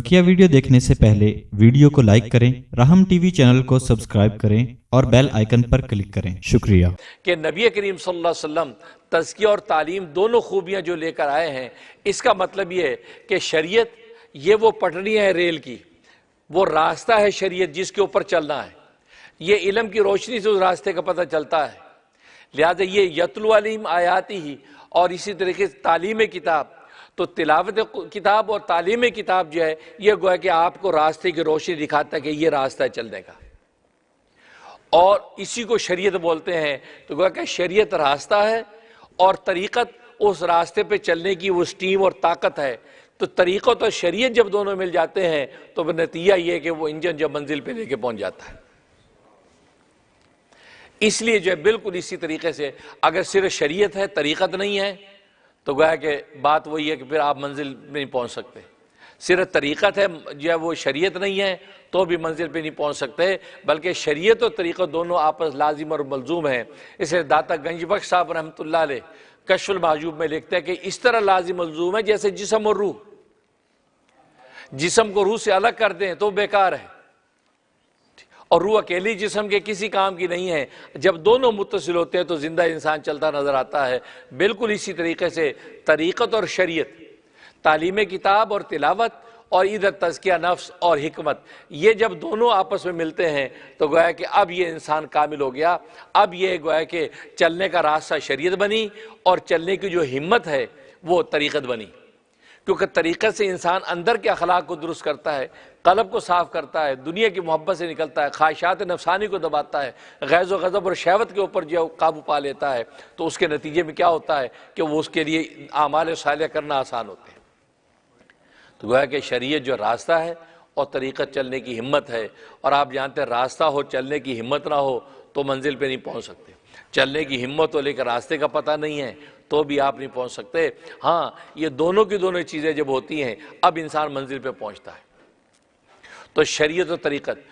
बकिया video देखने से पहले वीडियो को लाइक करें, राहम टीवी चैनल को सब्सक्राइब करें और बेल आइकन पर क्लिक करें। शुक्रिया। कि नबी करीम सल्लल्लाहु अलैहि वसल्लम तज़किया और तालीम दोनों खूबियाँ जो लेकर आए हैं, इसका मतलब ये है कि शरीयत ये वो पटड़ी है रेल की, वो रास्ता है शरीयत जिसके ऊपर चलना है। ये इल्म की रोशनी से उस रास्ते का पता चलता है। लिहाजा ये यतलु अलैहिम आयाती ही और इसी तरीके से तालीम किताब, तो तिलावत किताब और तालीम किताब जो है ये गोया कि आपको रास्ते की रोशनी दिखाता है कि ये रास्ता है चलने का, और इसी को शरीयत बोलते हैं। तो गोया कि शरीयत रास्ता है और तरीक़त उस रास्ते पे चलने की वो स्टीम और ताकत है। तो तरीक़त और शरीयत जब दोनों मिल जाते हैं तो वह नतीजा ये है कि वो इंजन जब मंजिल पे लेके पहुंच जाता है। इसलिए जो है बिल्कुल इसी तरीके से अगर सिर्फ शरीयत है तरीक़त नहीं है तो गोया कि बात वही है कि फिर आप मंजिल में नहीं पहुंच सकते। सिर्फ तरीक़त है जो है वो शरीयत नहीं है तो भी मंजिल पे नहीं पहुंच सकते, बल्कि शरीयत और तरीक़त दोनों आपस लाजिम और मलजूम हैं। इसलिए दाता गंजबख्श साहब रहमतुल्लाह अलैह कश्फुल महजूब में लिखते हैं कि इस तरह लाजिम मलजूम है जैसे जिस्म और रूह। जिस्म को रूह से अलग कर दें तो बेकार है, और रूह अकेली जिस्म के किसी काम की नहीं है। जब दोनों मुत्तसिल होते हैं तो जिंदा इंसान चलता नजर आता है। बिल्कुल इसी तरीके से तरीक़त और शरीयत, तालीम किताब और तिलावत, और इधर तज़किया नफ्स और हिकमत, ये जब दोनों आपस में मिलते हैं तो गोया कि अब ये इंसान कामिल हो गया। अब ये गोया कि चलने का रास्ता शरीयत बनी और चलने की जो हिम्मत है वो तरीक़त बनी, क्योंकि तरीक़त से इंसान अंदर के अखलाक को दुरुस्त करता है, क़ल्ब को साफ़ करता है, दुनिया की मोहब्बत से निकलता है, ख्वाहिशात नफसानी को दबाता है, गैज़ व गज़ब और शहवत के ऊपर जो काबू पा लेता है। तो उसके नतीजे में क्या होता है कि वो उसके लिए आमाल सालिह करना आसान होते हैं। तो गोया कि शरीयत जो रास्ता है और तरीक़त चलने की हिम्मत है, और आप जानते हैं रास्ता हो चलने की हिम्मत ना हो तो मंजिल पे नहीं पहुंच सकते। चलने की हिम्मत हो लेकर रास्ते का पता नहीं है तो भी आप नहीं पहुंच सकते। हाँ, ये दोनों की दोनों चीज़ें जब होती हैं अब इंसान मंजिल पे पहुंचता है। तो शरीयत और तरीक़त